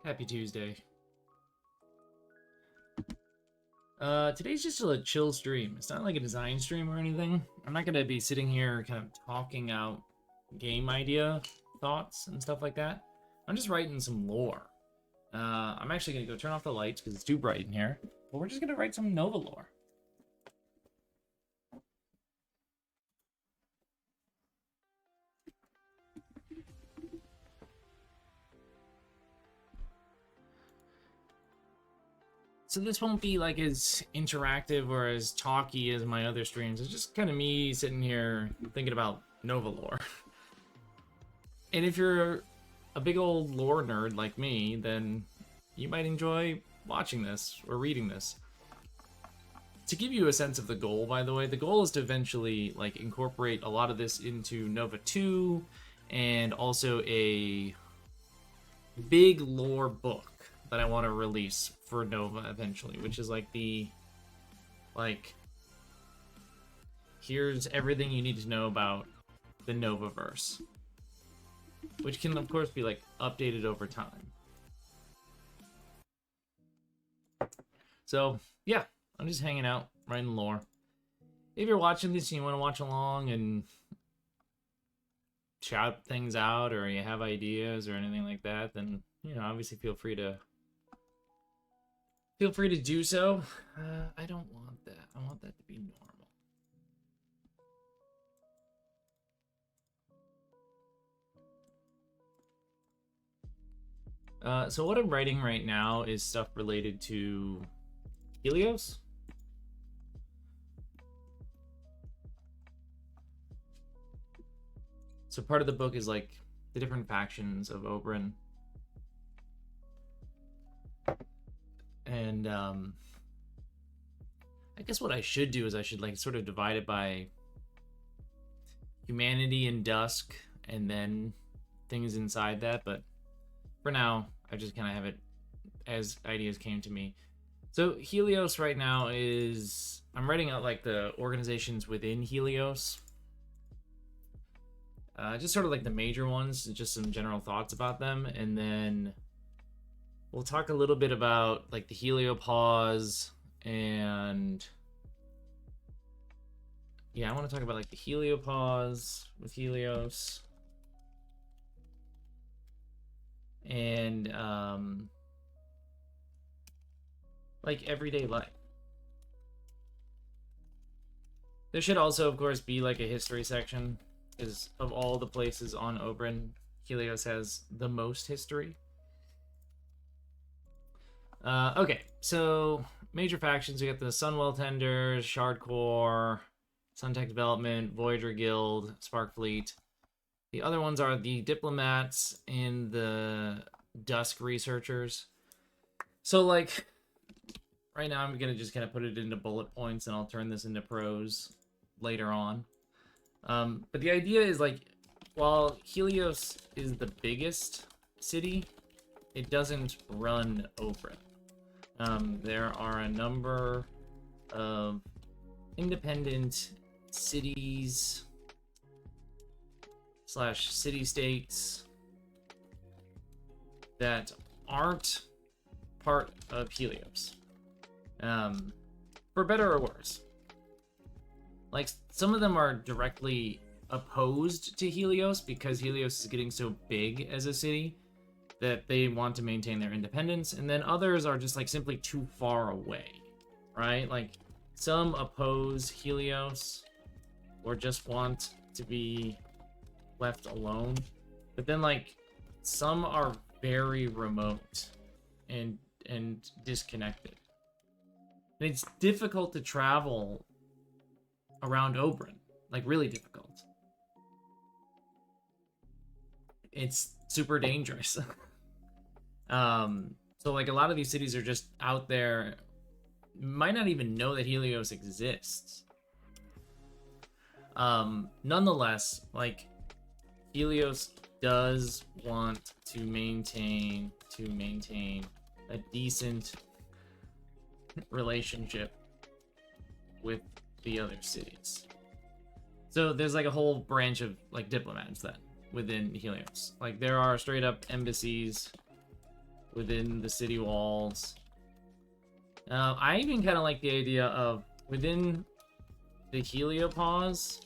Happy Tuesday. Today's just a chill stream. It's not like a design stream or anything. I'm not gonna be sitting here kind of talking out game idea thoughts and stuff like that. I'm just writing some lore. I'm actually gonna go turn off the lights because it's too bright in here. But we're just gonna write some Nova lore. So this won't be like as interactive or as talky as my other streams. It's just kind of me sitting here thinking about Nova lore. And if you're a big old lore nerd like me, then you might enjoy watching this or reading this. To give you a sense of the goal, by the way, the goal is to eventually like incorporate a lot of this into Nova 2 and also a big lore book that I want to release for Nova eventually, which is like here's everything you need to know about the Novaverse, which can of course be like updated over time. So yeah, I'm just hanging out, writing lore. If you're watching this and you want to watch along and shout things out, or you have ideas or anything like that, then obviously feel free to do so. I don't want that. I want that to be normal. So what I'm writing right now is stuff related to Helios. So part of the book is like the different factions of Oberyn. And I guess what I should do is I should like sort of divide it by humanity and dusk and then things inside that, but for now I just kind of have it as ideas came to me. So Helios right now is, I'm writing out like the organizations within Helios, just sort of like the major ones, just some general thoughts about them, and then we'll talk a little bit about like the heliopause, and yeah, I want to talk about like the heliopause with Helios, and like everyday life. There should also, of course, be like a history section, because of all the places on Oberyn, Helios has the most history. Okay, so major factions, we got the Sunwell Tenders, Shardcore, Suntech Development, Voyager Guild, Sparkfleet. The other ones are the Diplomats and the Dusk Researchers. So, like, right now I'm going to just kind of put it into bullet points, and I'll turn this into prose later on. But the idea is, like, while Helios is the biggest city, it doesn't run Oberyn. There are a number of independent cities / city-states that aren't part of Helios. For better or worse. Like, some of them are directly opposed to Helios because Helios is getting so big as a city that they want to maintain their independence, and then others are just like simply too far away, right? Like, some oppose Helios or just want to be left alone, but then like some are very remote and disconnected, and it's difficult to travel around Oberyn, like really difficult. It's super dangerous. So like a lot of these cities are just out there, might not even know that Helios exists. Nonetheless, like, Helios does want to maintain a decent relationship with the other cities. So there's like a whole branch of like diplomats then within Helios. Like, there are straight up embassies within the city walls. I even kind of like the idea of within the heliopause,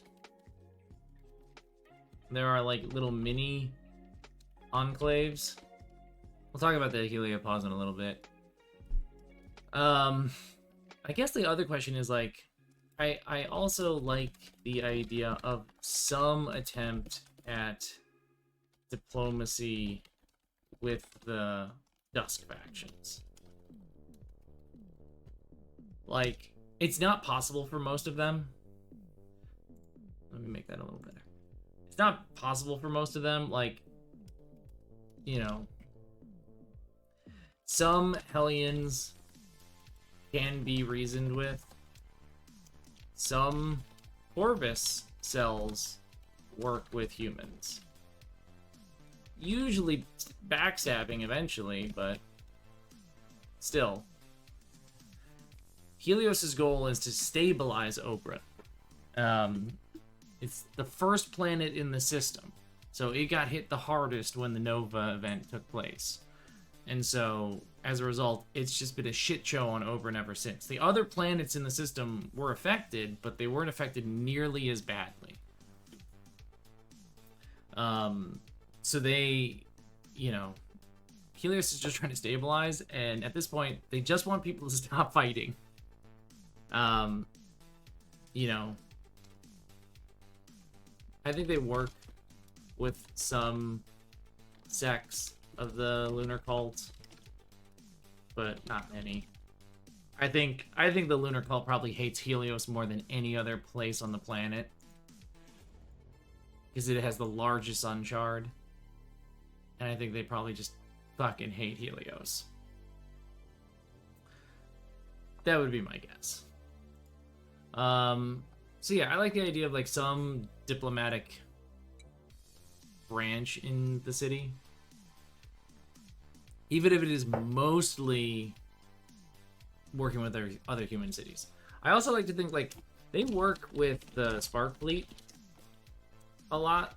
there are like little mini enclaves. We'll talk about the heliopause in a little bit. I guess the other question is like, I also like the idea of some attempt at diplomacy with the Dusk factions. Like, it's not possible for most of them. Let me make that a little better. It's not possible for most of them, like, you know, some Hellions can be reasoned with. Some Corvus cells work with humans. Usually backstabbing eventually, but still. Helios's goal is to stabilize Oprah. It's the first planet in the system, so it got hit the hardest when the Nova event took place. And so, as a result, it's just been a shit show on Oberyn ever since. The other planets in the system were affected, but they weren't affected nearly as badly. So they, you know, Helios is just trying to stabilize, and at this point, they just want people to stop fighting. You know, I think they work with some sects of the lunar cult, but not many. I think the lunar cult probably hates Helios more than any other place on the planet, because it has the largest sun shard, and I think they probably just fucking hate Helios. That would be my guess. So yeah, I like the idea of like some diplomatic branch in the city. Even if it is mostly working with other human cities. I also like to think like they work with the Spark Fleet a lot,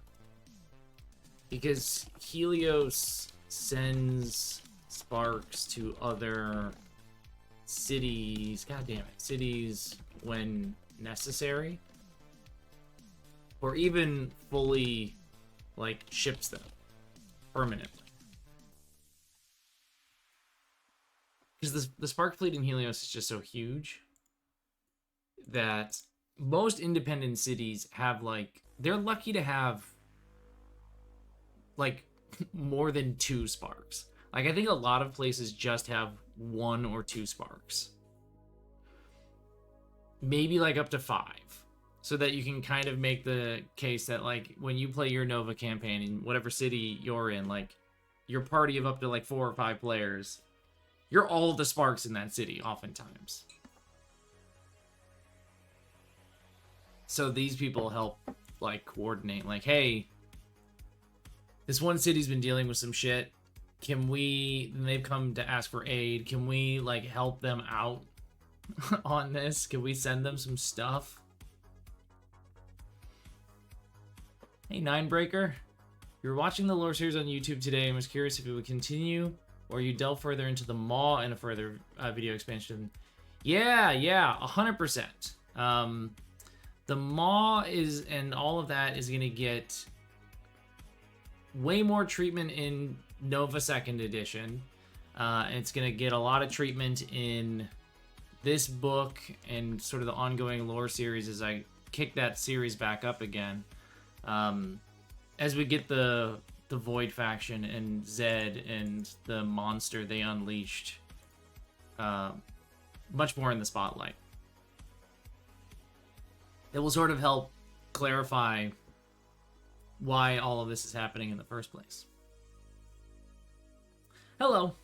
because Helios sends sparks to other cities, god damn it, cities when necessary, or even fully like ships them permanently. Because the Spark Fleet in Helios is just so huge that most independent cities have like, they're lucky to have like more than 2 sparks. Like I think a lot of places just have 1 or 2 sparks. Maybe like up to 5. So that you can kind of make the case that like when you play your Nova campaign in whatever city you're in, like your party of up to like 4 or 5 players, you're all the sparks in that city oftentimes. So these people help like coordinate like, hey, this one city's been dealing with some shit. Can we, and they've come to ask for aid. Can we like help them out on this? Can we send them some stuff? Hey, Ninebreaker. You were watching the lore series on YouTube today and was curious if it would continue or you delve further into the Maw in a further video expansion. Yeah, 100%. The Maw is, and all of that is going to get way more treatment in Nova 2nd Edition. It's going to get a lot of treatment in this book and sort of the ongoing lore series as I kick that series back up again. As we get the Void faction and Zed and the monster they unleashed much more in the spotlight. It will sort of help clarify why all of this is happening in the first place. Hello.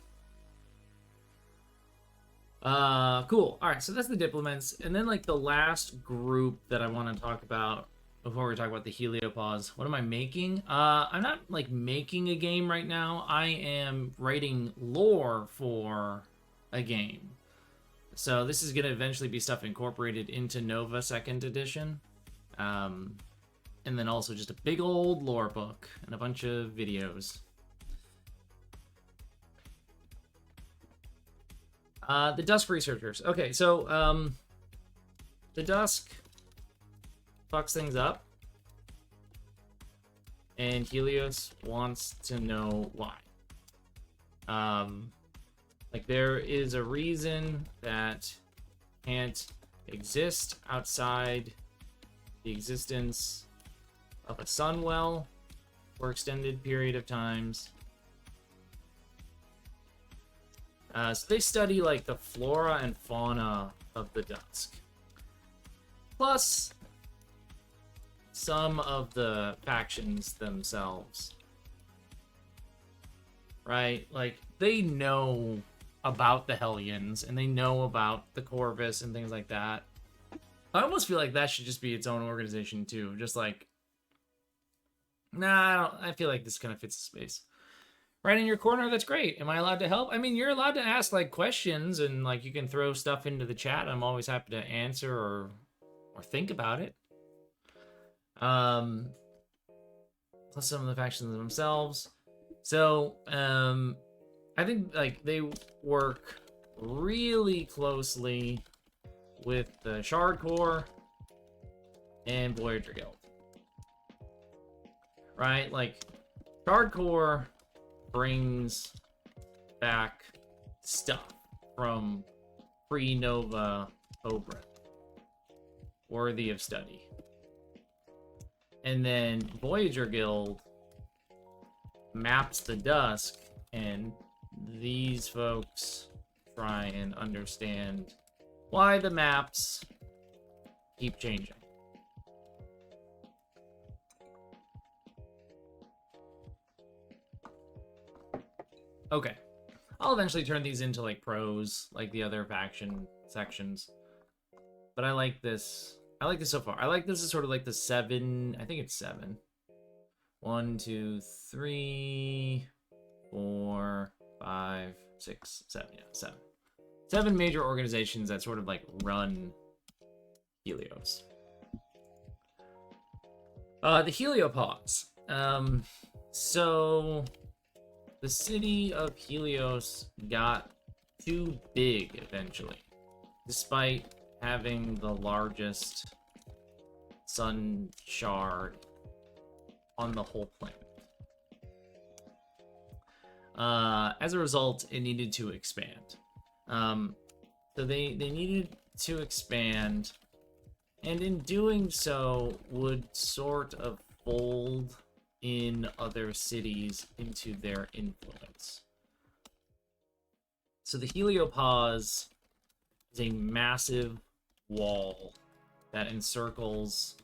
Cool. Alright, so that's the diplomats. And then, like, the last group that I want to talk about before we talk about the heliopause. What am I making? I'm not, like, making a game right now. I am writing lore for a game. So this is going to eventually be stuff incorporated into Nova 2nd Edition. And then also just a big old lore book and a bunch of videos. The Dusk researchers. Okay, so the Dusk fucks things up, and Helios wants to know why. Like, there is a reason that can't exist outside the existence of a sunwell for extended period of times. So they study, like, the flora and fauna of the Dusk. Plus, some of the factions themselves. Right? Like, they know about the Hellions, and they know about the Corvus and things like that. I almost feel like that should just be its own organization, too. Just like, nah, I feel like this kind of fits the space. Right in your corner, that's great. Am I allowed to help? I mean, you're allowed to ask, like, questions, and, like, you can throw stuff into the chat. I'm always happy to answer or think about it. Plus some of the factions themselves. So, I think, like, they work really closely with the Shard Corps and Voyager Guild. Right? Like, Shard Corps brings back stuff from pre-Nova Oberyn, worthy of study. And then Voyager Guild maps the Dusk, and these folks try and understand why the maps keep changing. Okay. I'll eventually turn these into, like, prose, like the other faction sections. But I like this. I like this so far. I like this as sort of like the 7. I think it's 7. 1, 2, 3, 4, 5, 6, 7. Yeah, 7. 7 major organizations that sort of, like, run Helios. The Heliopause. So the city of Helios got too big eventually, despite having the largest sun shard on the whole planet. As a result, it needed to expand. So they needed to expand, and in doing so would sort of fold in other cities into their influence. So the Heliopause is a massive wall that encircles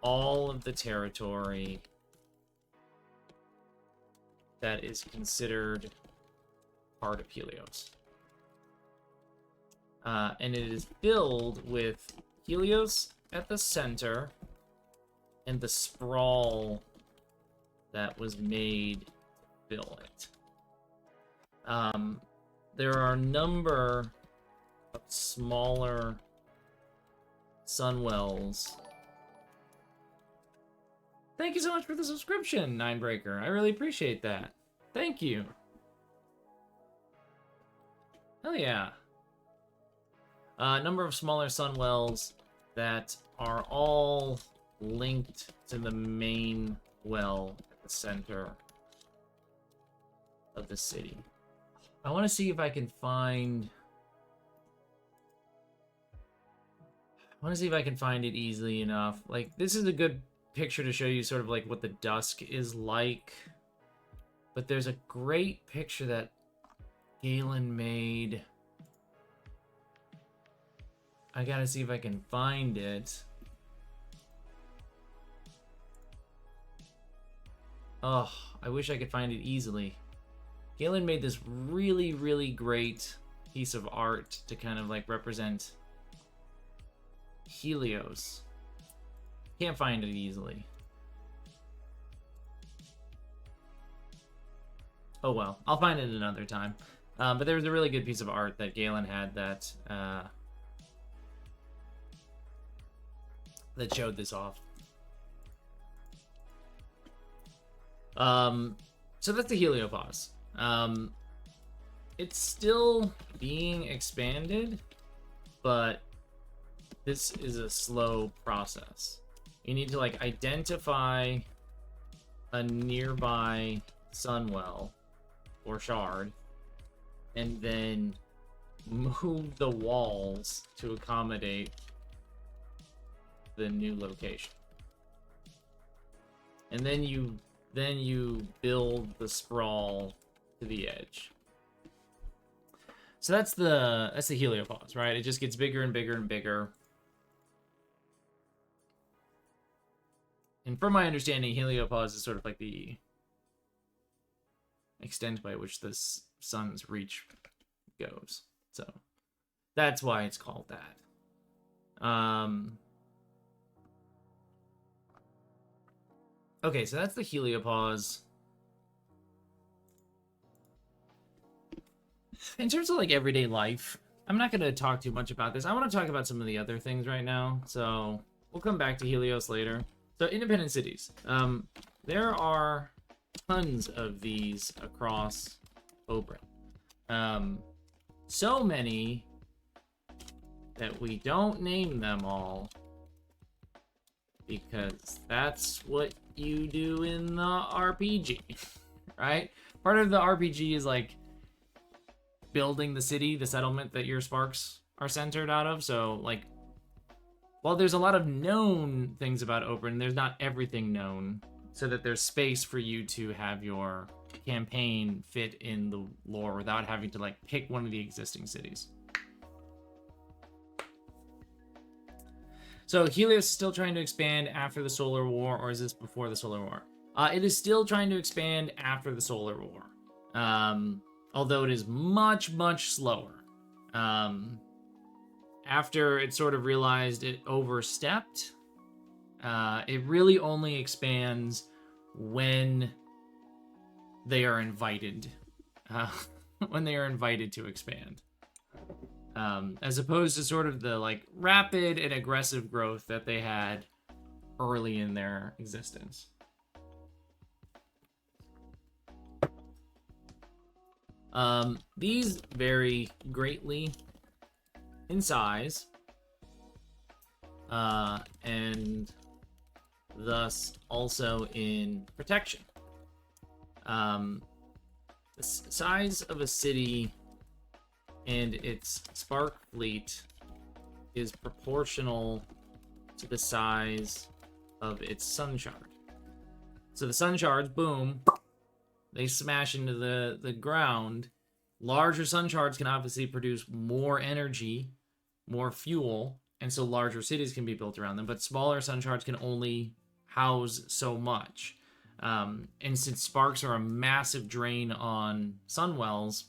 all of the territory that is considered part of Helios. And it is filled with Helios at the center and the sprawl that was made to fill it. There are a number of smaller sunwells. Thank you so much for the subscription, Ninebreaker. I really appreciate that. Thank you. Hell yeah. A number of smaller sunwells that are all linked to the main well at the center of the city. I want to see if I can find... it easily enough. Like, this is a good picture to show you sort of like what the Dusk is like. But there's a great picture that Galen made. I gotta see if I can find it. Oh, I wish I could find it easily. Galen made this really, really great piece of art to kind of like represent Helios. Can't find it easily. Oh well, I'll find it another time. But there was a really good piece of art that Galen had that that showed this off. So that's the Heliopause. it's still being expanded, but this is a slow process. You need to like identify a nearby sunwell or shard and then move the walls to accommodate the new location. And then you build the sprawl to the edge. So that's the heliopause, right? It just gets bigger and bigger and bigger. And from my understanding, heliopause is sort of like the extent by which this sun's reach goes. So that's why it's called that. Okay, so that's the heliopause. In terms of like everyday life, I'm not going to talk too much about this. I want to talk about some of the other things right now. So we'll come back to Helios later. So independent cities. There are tons of these across Oberyn. So many that we don't name them all because that's what you do in the RPG, right? Part of the RPG is like building the city, the settlement that your sparks are centered out of. So like, while there's a lot of known things about Oberyn, there's not everything known, so that there's space for you to have your campaign fit in the lore without having to like pick one of the existing cities. So Helios is still trying to expand after the Solar War, or is this before the Solar War? It is still trying to expand after the Solar War, although it is much, much slower. After it sort of realized it overstepped, it really only expands when they are invited, when they are invited to expand. As opposed to sort of the like rapid and aggressive growth that they had early in their existence. These vary greatly in size, and thus also in protection. The size of a city and its spark fleet is proportional to the size of its sun shard. So the sun shards, boom, they smash into the ground. Larger sun shards can obviously produce more energy, more fuel, and so larger cities can be built around them, but smaller sun shards can only house so much. And since sparks are a massive drain on sun wells,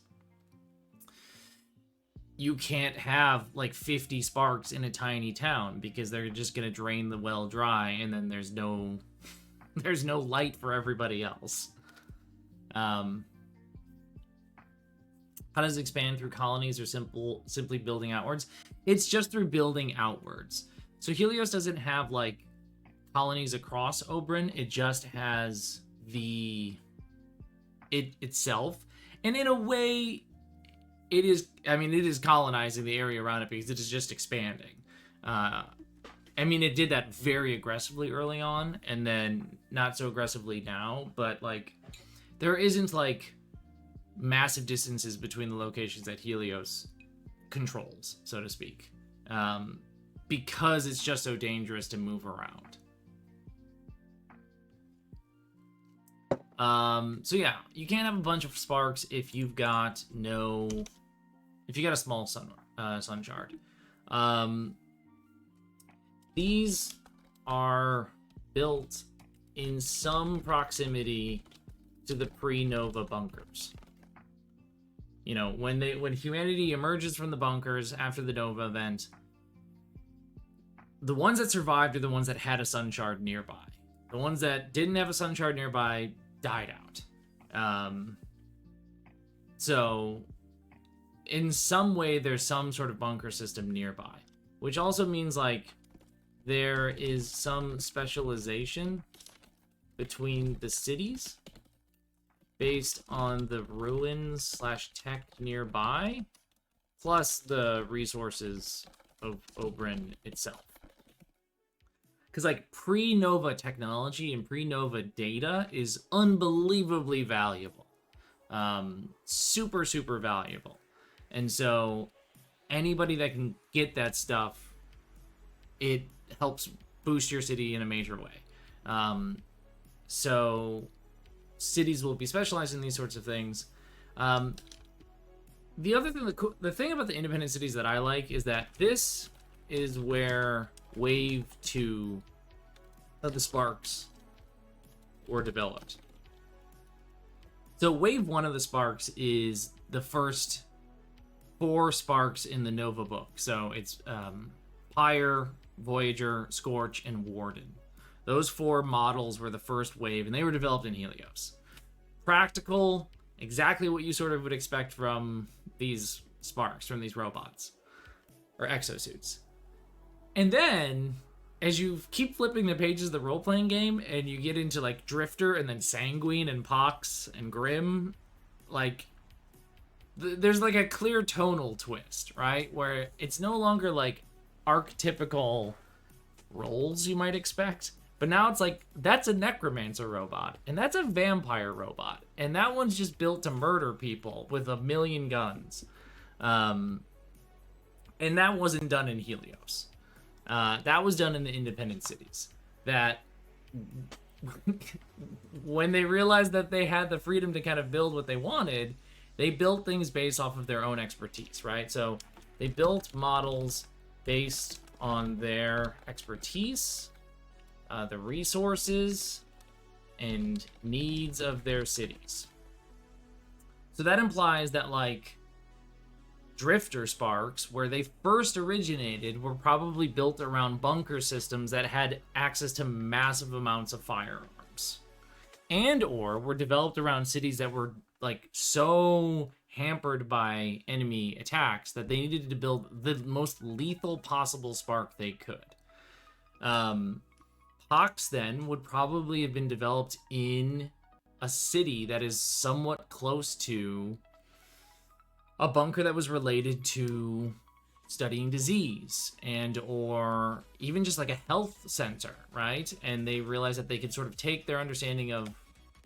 you can't have like 50 sparks in a tiny town because they're just going to drain the well dry, and then there's no light for everybody else. How does it expand? Through colonies or simply building outwards? It's just through building outwards. So Helios doesn't have like colonies across Oberyn. It just has it itself. And in a way, it is colonizing the area around it because it is just expanding. It did that very aggressively early on and then not so aggressively now, but like there isn't like massive distances between the locations that Helios controls, so to speak, because it's just so dangerous to move around. So yeah, you can't have a bunch of sparks if you've got a small sun shard. These are built in some proximity to the pre-Nova bunkers. You know, when humanity emerges from the bunkers after the Nova event, the ones that survived are the ones that had a sun shard nearby. The ones that didn't have a sun shard nearby died out. So in some way there's some sort of bunker system nearby, which also means like there is some specialization between the cities, based on the ruins slash tech nearby, plus the resources of Oberyn itself. Because, like, pre-Nova technology and pre-Nova data is unbelievably valuable. Super, super valuable. And so, anybody that can get that stuff, it helps boost your city in a major way. So, cities will be specialized in these sorts of things. The other thing, the thing about the independent cities that I like is that this is where Wave 2 of the Sparks were developed. So Wave 1 of the Sparks is the first 4 Sparks in the Nova book. So it's Pyre, Voyager, Scorch, and Warden. Those 4 models were the first wave, and they were developed in Helios. Practical, exactly what you sort of would expect from these Sparks, from these robots, or exosuits. And then, as you keep flipping the pages of the role-playing game, and you get into, like, Drifter, and then Sanguine, and Pox, and Grim, like, there's, like, a clear tonal twist, right? Where it's no longer, like, archetypical roles you might expect, but now it's like, that's a necromancer robot, and that's a vampire robot, and that one's just built to murder people with 1,000,000 guns. And that wasn't done in Helios. That was done in the independent cities. That when they realized that they had the freedom to kind of build what they wanted, they built things based off of their own expertise, right? So they built models based on their expertise, the resources, and needs of their cities. So that implies that, like, Drifter Sparks, where they first originated, were probably built around bunker systems that had access to massive amounts of firearms, and or were developed around cities that were, like, so hampered by enemy attacks that they needed to build the most lethal possible spark they could. Pox then would probably have been developed in a city that is somewhat close to a bunker that was related to studying disease, and or even just like a health center, right? And they realized that they could sort of take their understanding of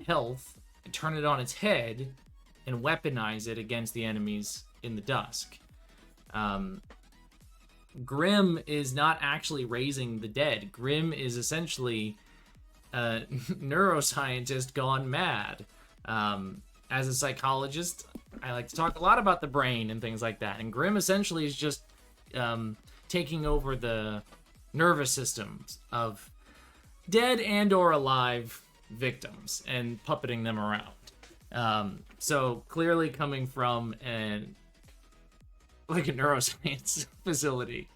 health and turn it on its head and weaponize it against the enemies in the dusk. Grim is not actually raising the dead. Grim is essentially a neuroscientist gone mad. As a psychologist, I like to talk a lot about the brain and things like that. And Grim essentially is just taking over the nervous systems of dead and or alive victims and puppeting them around. So clearly coming from a neuroscience facility.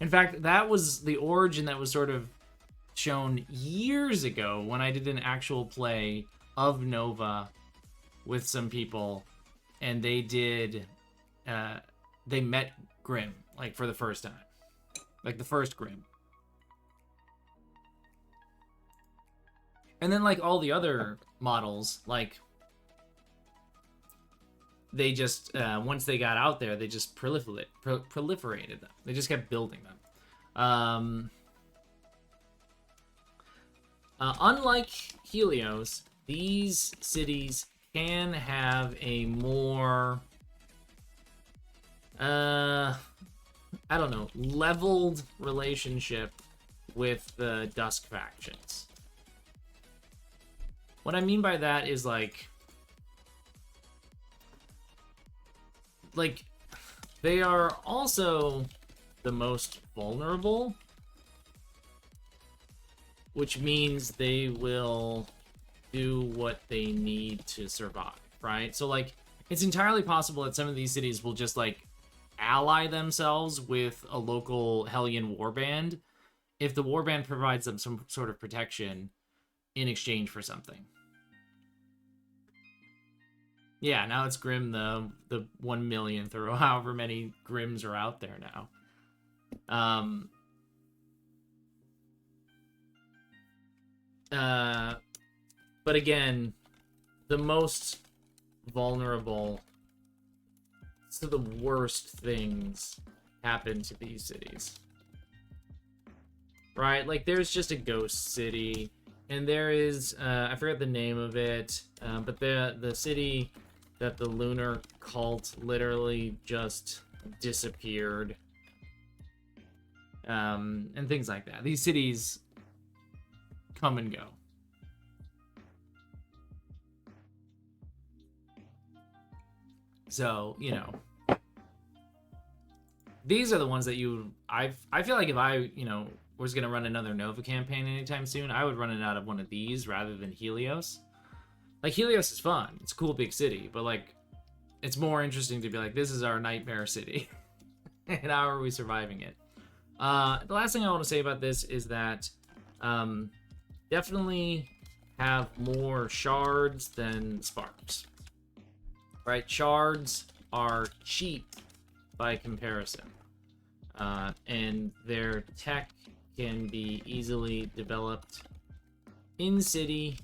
In fact, that was the origin that was sort of shown years ago when I did an actual play of Nova with some people, and they met Grim, like, for the first time. Like, the first Grim. And then, like, all the other models, like, they just, once they got out there, they just proliferated them. They just kept building them. Unlike Helios, these cities can have a more, leveled relationship with the Dusk factions. What I mean by that is, like, they are also the most vulnerable, which means they will do what they need to survive, right? So, like, it's entirely possible that some of these cities will just, like, ally themselves with a local Hellion warband if the warband provides them some sort of protection in exchange for something. Yeah, now it's Grim the 1,000,000th or however many Grims are out there now. But again, the most vulnerable to the worst things happen to these cities. Right? Like, there's just a ghost city, and there is, I forget the name of it, but the city that the lunar cult literally just disappeared. And things like that. These cities come and go. So, you know, these are the ones that I feel like if I, you know, was going to run another Nova campaign anytime soon, I would run it out of one of these rather than Helios. Like, Helios is fun. It's a cool big city, but, like, it's more interesting to be like, this is our nightmare city. And how are we surviving it? The last thing I want to say about this is that definitely have more shards than sparks. Right? Shards are cheap by comparison. And their tech can be easily developed in city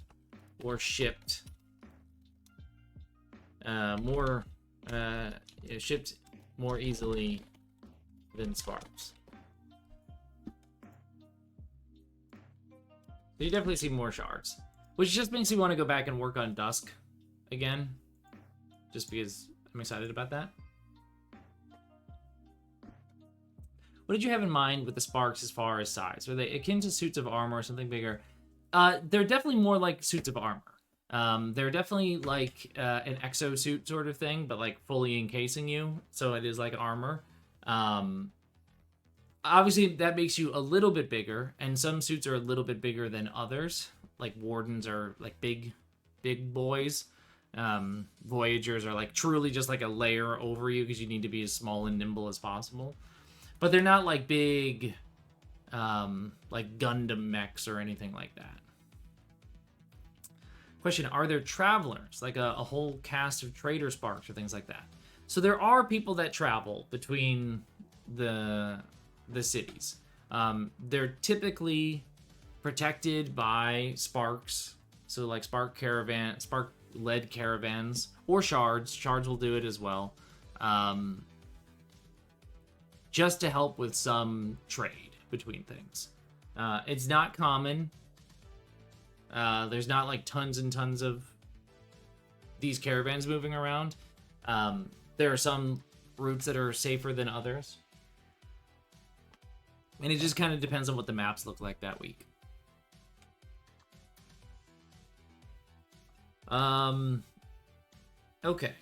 or shipped shipped more easily than sparks. So you definitely see more shards, which just makes me want to go back and work on Dusk again, just because I'm excited about that. What did you have in mind with the sparks as far as size? Are they akin to suits of armor or something bigger? They're definitely more like suits of armor. They're definitely like an exosuit sort of thing, but like fully encasing you, so it is like armor. Obviously, that makes you a little bit bigger, and some suits are a little bit bigger than others. Like Wardens are like big boys. Voyagers are like truly just like a layer over you because you need to be as small and nimble as possible. But they're not like big, like Gundam mechs or anything like that. Question, are there travelers? Like a whole cast of trader sparks or things like that? So there are people that travel between the cities. They're typically protected by sparks. So like spark-led caravans, or shards. Shards will do it as well. Just to help with some trade between things. It's not common. There's not like tons and tons of these caravans moving around. There are some routes that are safer than others. And it just kind of depends on what the maps look like that week. Okay.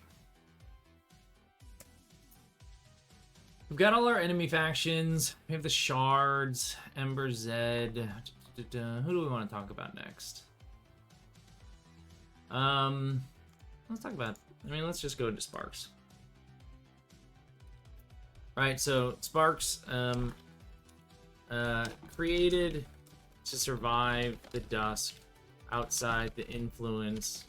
We've got all our enemy factions. We have the Shards, Ember Zed. Who do we want to talk about next? Let's talk about... let's just go into Sparks. Right, so Sparks, created to survive the dusk outside the influence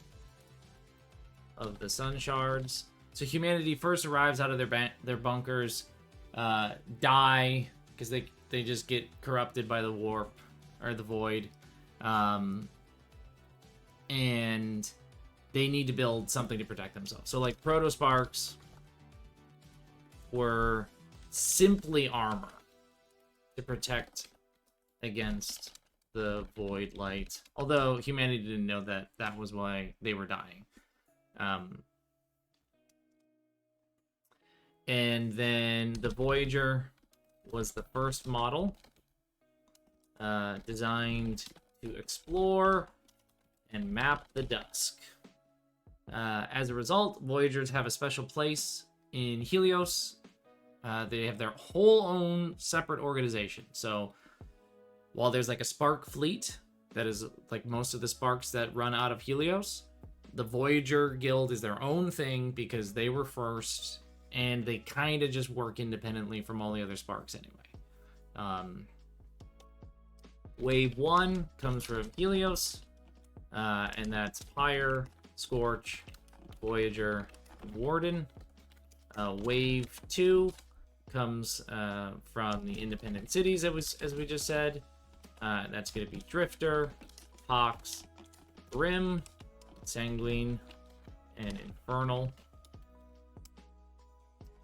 of the Sun Shards. So humanity first arrives out of their bunkers, die because they just get corrupted by the warp or the void, and they need to build something to protect themselves. So like Proto Sparks were simply armor to protect against the void light, although humanity didn't know that was why they were dying. And then the Voyager was the first model designed to explore and map the dusk. As a result, Voyagers have a special place in Helios. They have their whole own separate organization. So while there's like a Spark fleet that is like most of the Sparks that run out of Helios, the Voyager Guild is their own thing because they were first, and they kind of just work independently from all the other Sparks anyway. Wave 1 comes from Helios, and that's Pyre, Scorch, Voyager, Warden. Wave 2 comes from the independent cities, as we just said. That's going to be Drifter, Pox, Grim, Sanguine, and Infernal.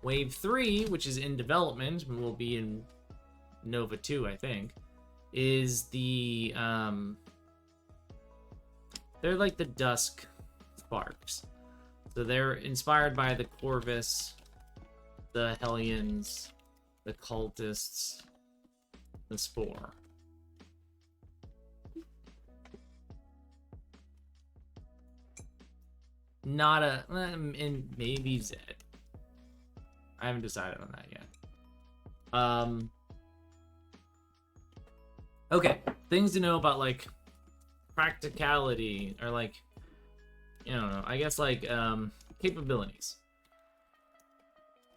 Wave 3, which is in development, will be in Nova 2, I think, is the, they're like the Dusk Sparks. So they're inspired by the Corvus, the Hellions, the Cultists, the Spore. Not a, and maybe Zed. I haven't decided on that yet. Okay, things to know about, like, practicality, or, like, I don't know, I guess, like, capabilities.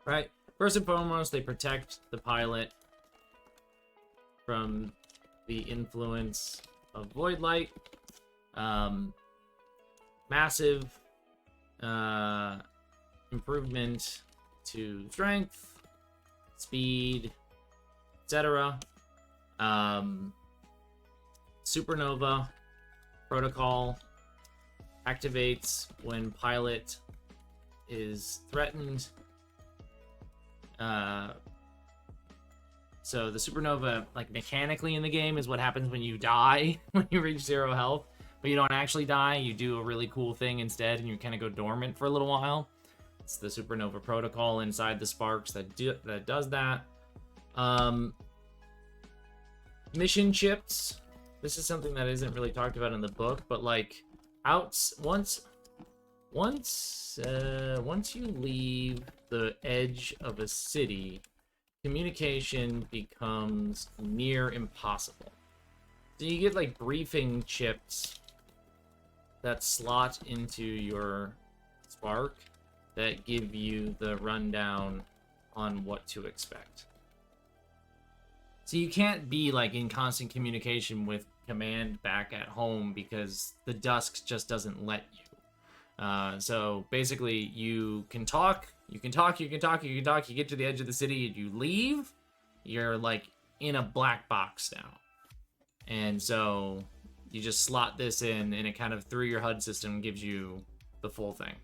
Right? First and foremost, they protect the pilot from the influence of Void Light. Massive improvement to strength, speed, etc. Supernova protocol activates when pilot is threatened. So the supernova, like, mechanically in the game is what happens when you die, when you reach 0 health, but you don't actually die. You do a really cool thing instead, and you kind of go dormant for a little while. It's the supernova protocol inside the Sparks that does that. Mission chips. This is something that isn't really talked about in the book, but, like, once you leave the edge of a city, communication becomes near impossible. So you get, like, briefing chips that slot into your Spark that give you the rundown on what to expect. So you can't be, like, in constant communication with command back at home because the Dusk just doesn't let you. So basically, you can talk, you get to the edge of the city, and you leave, you're, like, in a black box now. And so you just slot this in, and it kind of, through your HUD system, gives you the full thing.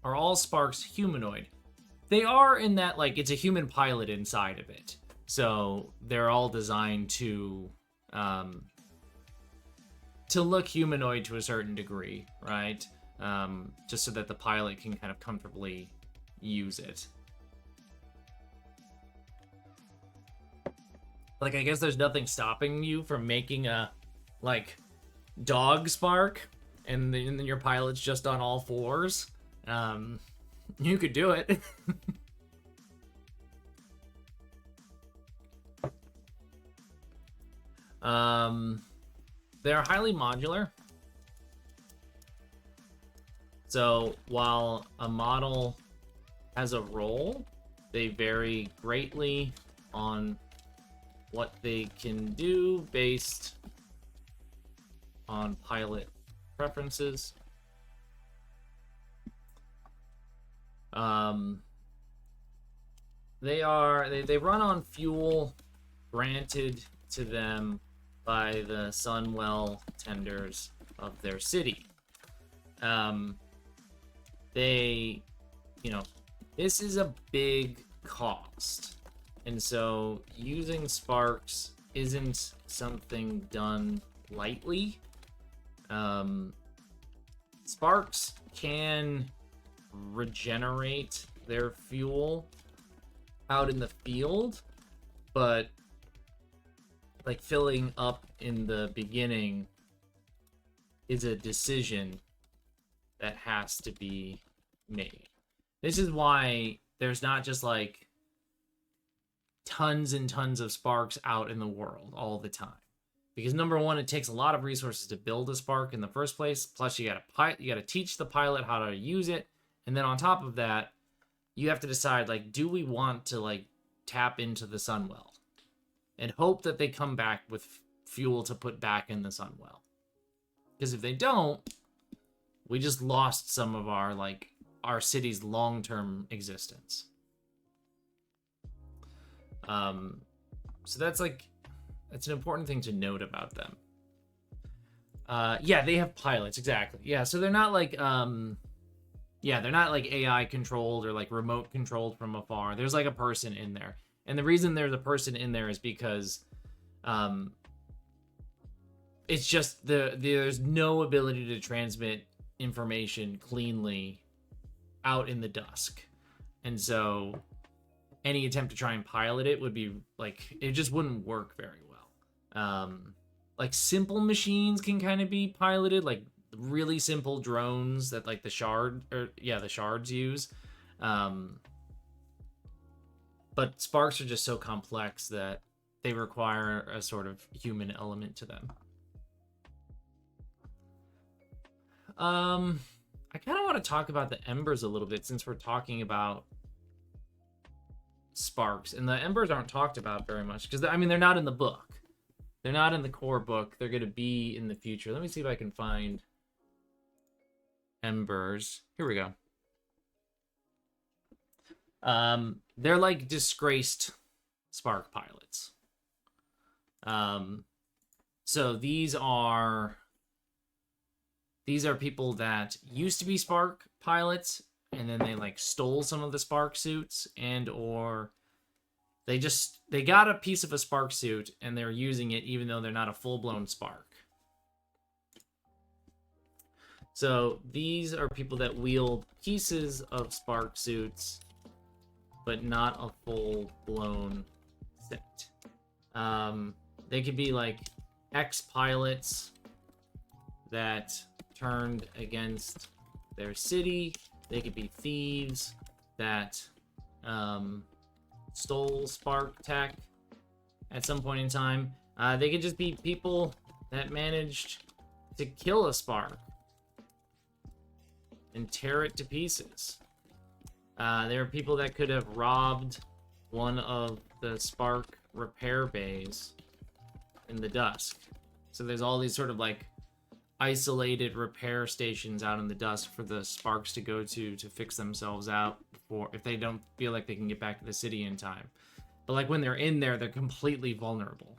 Are all Sparks humanoid? They are, in that, like, it's a human pilot inside of it. So they're all designed to look humanoid to a certain degree, right? Just so that the pilot can kind of comfortably use it. Like, I guess there's nothing stopping you from making a, like, dog Spark, and then your pilot's just on all fours. You could do it. They're highly modular. So while a model has a role, they vary greatly on what they can do based on pilot preferences. They run on fuel granted to them by the Sunwell tenders of their city. This is a big cost. And so using Sparks isn't something done lightly. Sparks can regenerate their fuel out in the field, but, like, filling up in the beginning is a decision that has to be made. This is why there's not just, like, tons and tons of Sparks out in the world all the time. Because, number one, it takes a lot of resources to build a Spark in the first place. Plus, you gotta teach the pilot how to use it. And then on top of that, you have to decide, like, do we want to, like, tap into the Sunwell and hope that they come back with fuel to put back in the Sunwell? Because if they don't, we just lost some of our, like, our city's long-term existence. So that's, like, that's an important thing to note about them. Yeah, they have pilots, exactly. Yeah, so they're not like yeah, they're not like AI controlled or like remote controlled from afar. There's like a person in there. And the reason there's a person in there is because um it's just there's no ability to transmit information cleanly out in the dusk. And so any attempt to try and pilot it would be like it just wouldn't work very well. Like simple machines can kind of be piloted, like really simple drones that like the shards use. Um, but sparks are just so complex that they require a sort of human element to them. I kind of want to talk about the embers a little bit since we're talking about sparks, and the embers aren't talked about very much because I mean they're not in the book. They're not in the core book. They're going to be in the future. Let me see if I can find embers. Here we go. They're like disgraced spark pilots. So these are people that used to be spark pilots and then they like stole some of the spark suits and or they got a piece of a spark suit and they're using it even though they're not a full-blown spark. So these are people that wield pieces of spark suits but not a full-blown set. They could be like ex-pilots that turned against their city. They could be thieves that stole spark tech at some point in time. They could just be people that managed to kill a spark and tear it to pieces. There are people that could have robbed one of the spark repair bays in the dusk. So there's all these sort of like isolated repair stations out in the dusk for the sparks to go to fix themselves out before if they don't feel like they can get back to the city in time. But like when they're in there, they're completely vulnerable.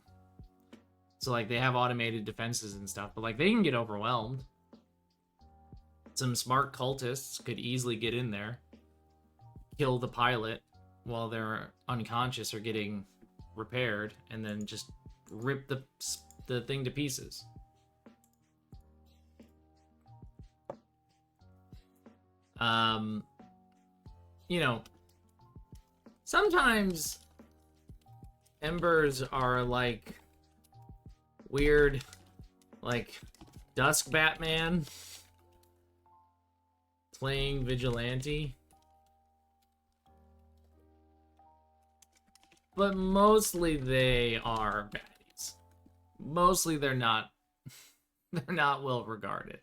So like they have automated defenses and stuff, but like they can get overwhelmed. Some smart cultists could easily get in there, kill the pilot while they're unconscious or getting repaired, and then just rip the thing to pieces. You know, sometimes embers are like weird, like Dusk Batman playing vigilante. But mostly they are baddies. Mostly they're not well regarded.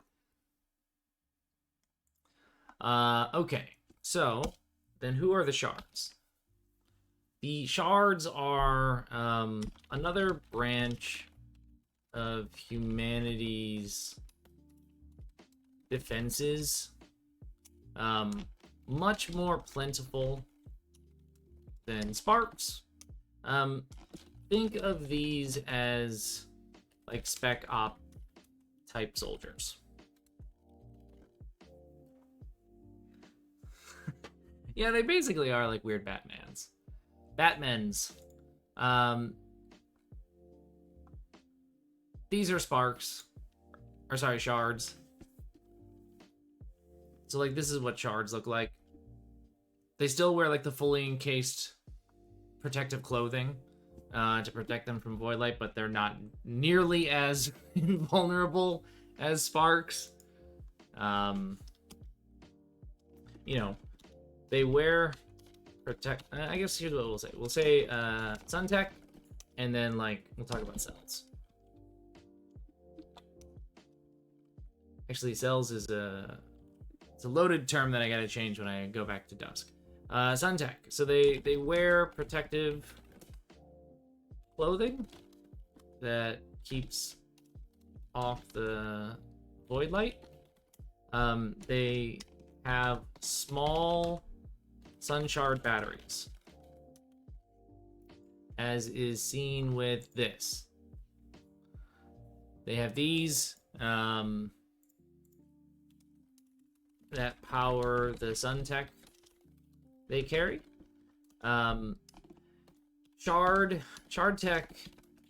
Okay, so then who are the shards? The shards are another branch of humanity's defenses. Much more plentiful than sparks. Think of these as like spec op type soldiers. Yeah, they basically are like weird Batmans. These are sparks. Or sorry, shards. So like this is what shards look like. They still wear like the fully encased protective clothing to protect them from void light, but they're not nearly as invulnerable as sparks. You know, they wear protect. I guess here's what we'll say. We'll say sun tech, and then like we'll talk about cells. Actually, cells is it's a loaded term that I gotta change when I go back to dusk. Sun tech. So they wear protective clothing that keeps off the void light. They have small sun shard batteries, as is seen with this. They have these that power the sun tech they carry. Shard tech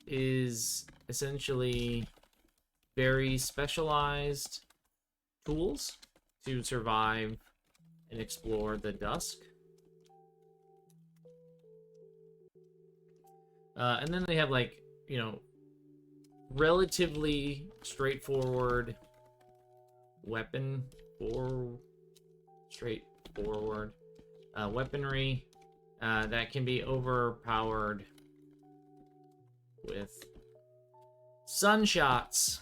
is essentially very specialized tools to survive and explore the dusk. And then they have, like, you know, relatively straightforward weapon or straightforward weaponry that can be overpowered with sun shots.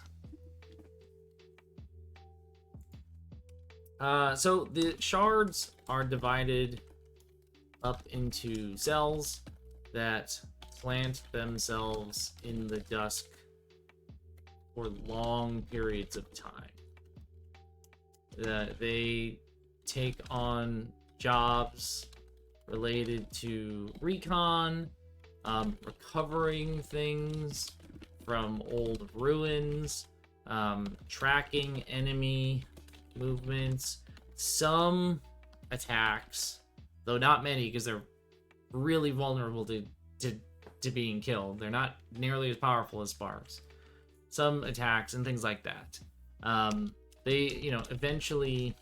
So the shards are divided up into cells that plant themselves in the dusk for long periods of time. They take on jobs related to recon, recovering things from old ruins, tracking enemy movements, some attacks, though not many because they're really vulnerable to being killed. They're not nearly as powerful as sparks. Some attacks and things like that. They, eventually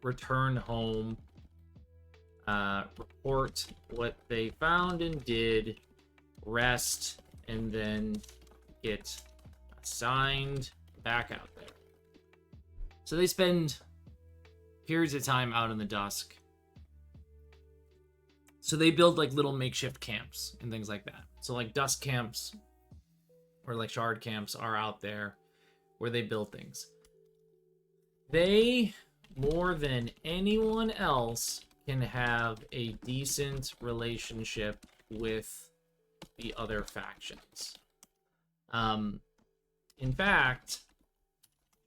return home, report what they found and did, rest, and then get assigned back out there. So they spend periods of time out in the dusk. So they build like little makeshift camps and things like that. So like dusk camps or like shard camps are out there where they build things. They, more than anyone else, can have a decent relationship with the other factions. In fact,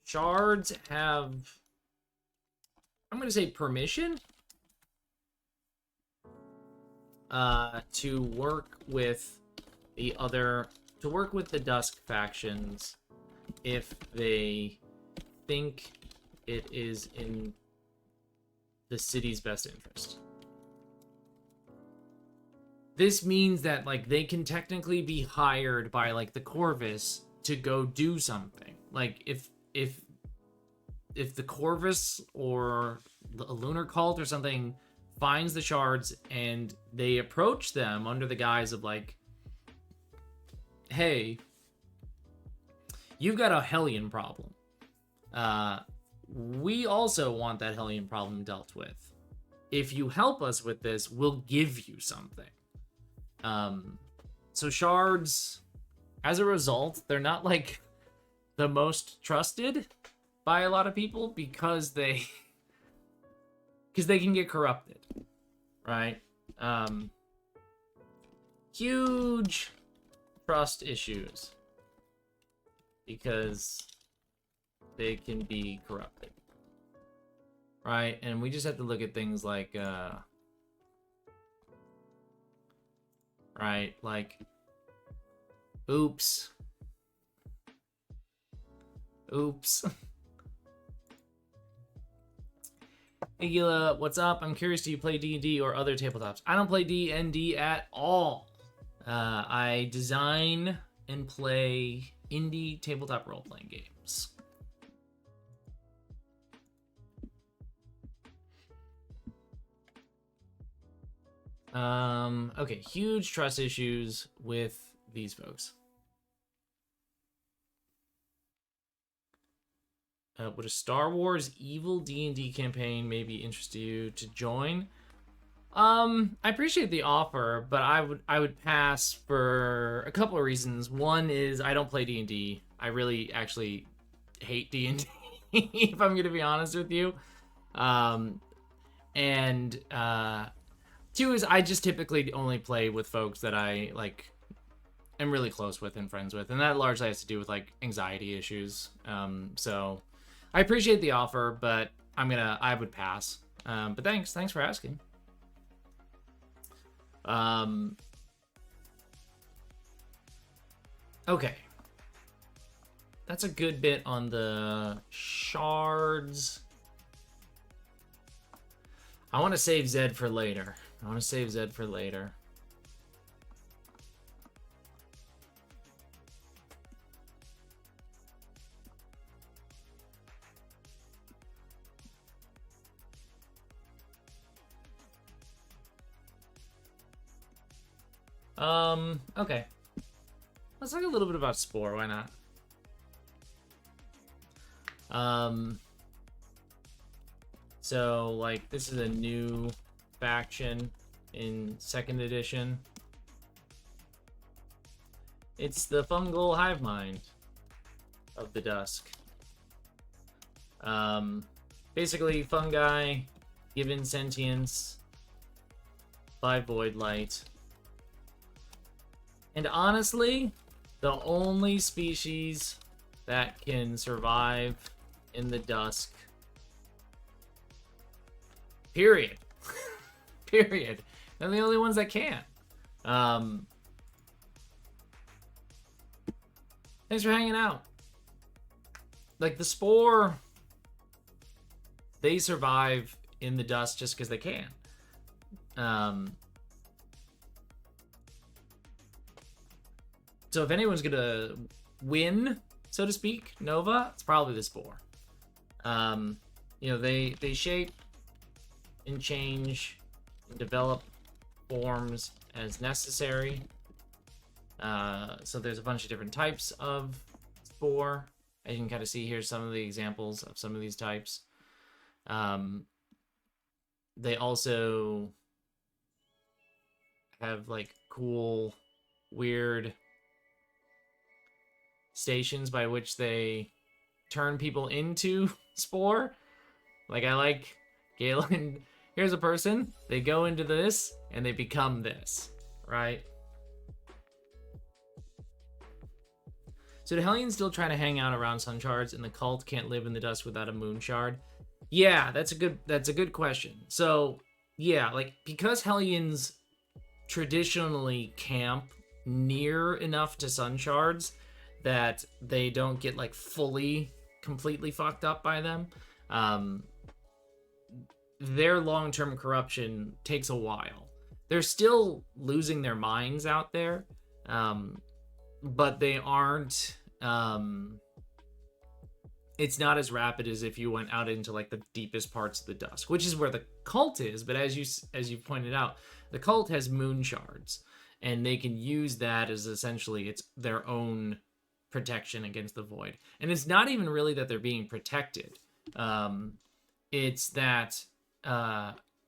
shards have, I'm going to say, permission to work with the Dusk factions if they think it is in the city's best interest. This means that, like, they can technically be hired by, like, the Corvus to go do something. Like, if the Corvus or a lunar cult or something finds the shards and they approach them under the guise of, like, hey, you've got a Hellion problem. We also want that Hellion problem dealt with. If you help us with this, we'll give you something. So shards, as a result, they're not, like, the most trusted by a lot of people because they can get corrupted, right? Huge trust issues because they can be corrupted, right? And we just have to look at things like right, like, oops. Igula, what's up? I'm curious, do you play D&D or other tabletops? I don't play D&D at all. I design and play indie tabletop role-playing games. Okay, huge trust issues with these folks. Would a Star Wars evil D&D campaign maybe interest you to join? I appreciate the offer, but I would pass for a couple of reasons. One is I don't play D&D. I really actually hate D&D, if I'm going to be honest with you. Two is I just typically only play with folks that I, like, am really close with and friends with, and that largely has to do with, like, anxiety issues. So I appreciate the offer, but I would pass. But thanks for asking. Okay. that's a good bit on the shards. I want to save Zed for later. Okay. Let's talk a little bit about Spore, why not? So, like, this is a new faction in 2nd edition. It's the fungal hive mind of the dusk. Basically, fungi given sentience by void light. And honestly, the only species that can survive in the dusk. Period. Period. They're the only ones that can. Thanks for hanging out. Like, the Spore, they survive in the dust just because they can. So if anyone's gonna win, so to speak, Nova, it's probably the Spore. You know, they shape and change and develop forms as necessary. So there's a bunch of different types of Spore. As you can kind of see here, some of the examples of some of these types. They also have like cool, weird stations by which they turn people into Spore. Like, I like Galen. Here's a person. They go into this and they become this, right? So the Hellions still trying to hang out around sun shards, and the cult can't live in the dust without a moon shard. Yeah, that's a good question. So yeah, like, because Hellions traditionally camp near enough to sun shards that they don't get like completely fucked up by them, their long-term corruption takes a while. They're still losing their minds out there, but they aren't. It's not as rapid as if you went out into like the deepest parts of the dusk, which is where the cult is. But as you pointed out, the cult has moon shards, and they can use that as essentially it's their own protection against the void. And it's not even really that they're being protected. It's that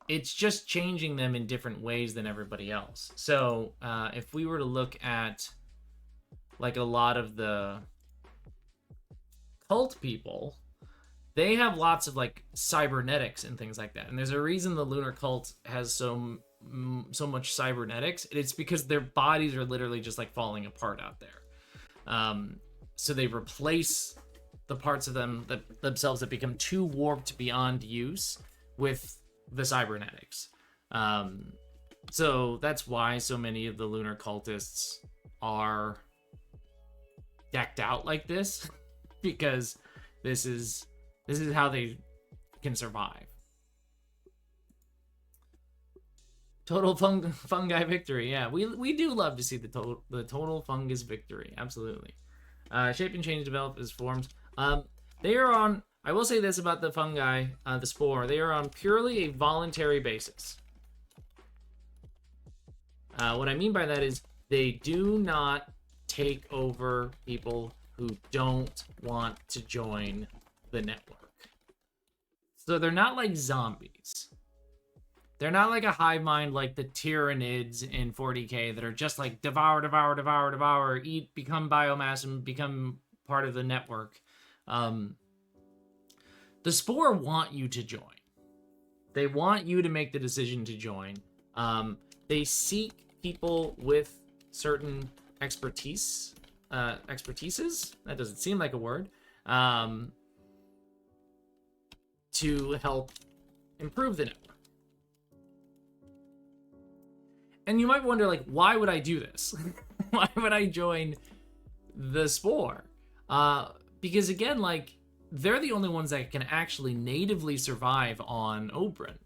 it's just changing them in different ways than everybody else. So if we were to look at like a lot of the cult people, they have lots of like cybernetics and things like that. And there's a reason the lunar cult has so much cybernetics. It's because their bodies are literally just like falling apart out there. So they replace the parts of themselves that become too warped beyond use with the cybernetics. So that's why so many of the lunar cultists are decked out like this, because this is how they can survive. Total fungi victory. Yeah, we do love to see the total fungus victory. Absolutely. Shape and change develop as forms. They are on. I will say this about the fungi, the Spore. They are on purely a voluntary basis. What I mean by that is they do not take over people who don't want to join the network. So they're not like zombies. They're not like a hive mind like the Tyranids in 40k that are just like devour, eat, become biomass, and become part of the network. The Spore want you to join. They want you to make the decision to join. They seek people with certain expertises. That doesn't seem like a word. To help improve the network. And you might wonder, like, why would I do this? Why would I join the Spore? Because again, like, they're the only ones that can actually natively survive on Oberyn.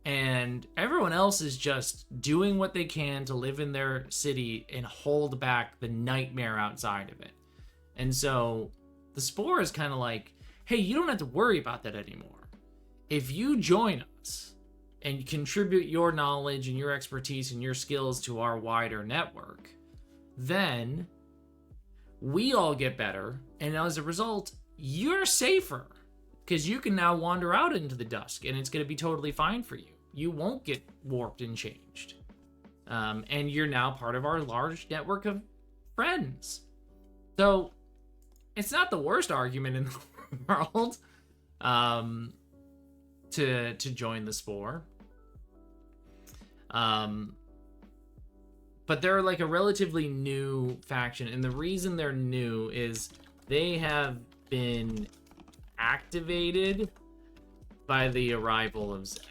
And everyone else is just doing what they can to live in their city and hold back the nightmare outside of it. And so the Spore is kind of like, hey, you don't have to worry about that anymore. If you join us and contribute your knowledge and your expertise and your skills to our wider network, then we all get better. And as a result, you're safer. Because you can now wander out into the dusk, and it's going to be totally fine for you. You won't get warped and changed. And you're now part of our large network of friends. So, it's not the worst argument in the world to join the Spore. But they're like a relatively new faction, and the reason they're new is they have been activated by the arrival of Zed.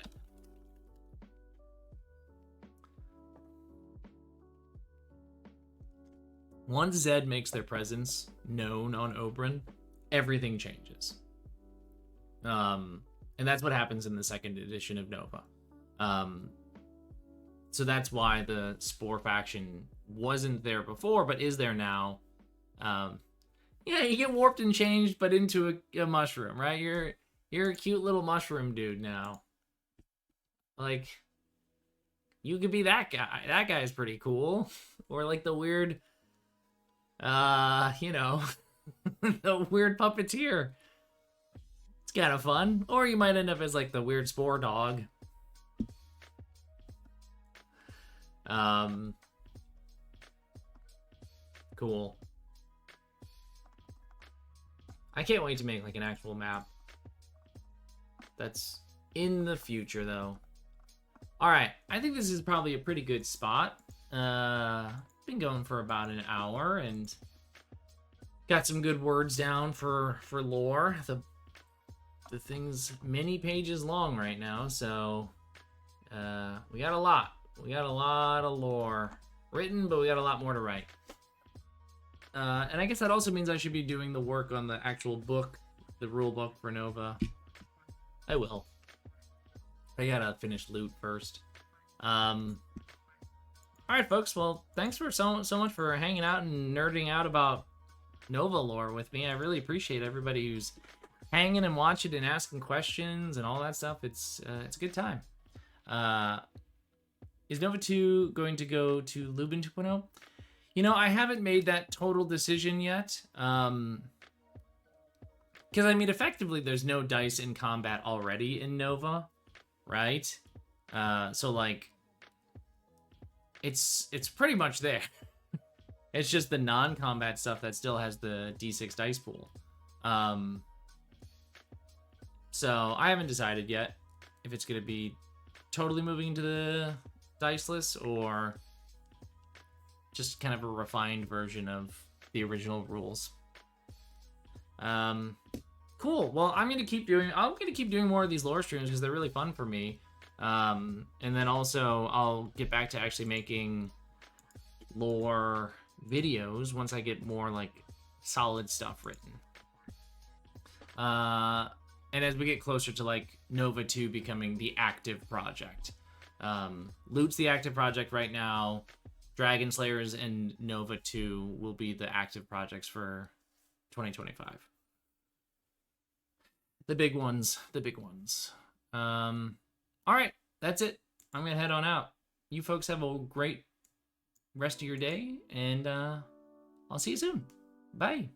Once Zed makes their presence known on Oberyn, everything changes. And that's what happens in the second edition of Nova. So that's why the Spore faction wasn't there before, but is there now. Yeah, you get warped and changed, but into a mushroom, right? You're a cute little mushroom dude now. Like, you could be that guy. That guy's pretty cool. Or like the weird, you know, the weird puppeteer. It's kind of fun. Or you might end up as like the weird Spore dog. Cool. I can't wait to make like an actual map. That's in the future though. All right, I think this is probably a pretty good spot. Been going for about an hour and got some good words down for lore. The thing's many pages long right now, so we got a lot. We got a lot of lore written, but we got a lot more to write. And I guess that also means I should be doing the work on the actual book, the rule book for Nova. I will. I gotta finish loot first. Alright, folks. Well, thanks for so much for hanging out and nerding out about Nova lore with me. I really appreciate everybody who's hanging and watching and asking questions and all that stuff. It's a good time. Is Nova 2 going to go to Lubin 2.0? You know, I haven't made that total decision yet. Because, I mean, effectively, there's no dice in combat already in Nova, right? So, like, it's pretty much there. It's just the non-combat stuff that still has the D6 dice pool. So, I haven't decided yet if it's going to be totally moving into the diceless or just kind of a refined version of the original rules. Cool. Well, I'm gonna keep doing more of these lore streams because they're really fun for me. And then also I'll get back to actually making lore videos once I get more like solid stuff written. And as we get closer to like Nova 2 becoming the active project. Loot's the active project right now. Dragon Slayers and Nova 2 will be the active projects for 2025. The big ones. All right, that's it. I'm gonna head on out. You folks have a great rest of your day, and I'll see you soon. Bye.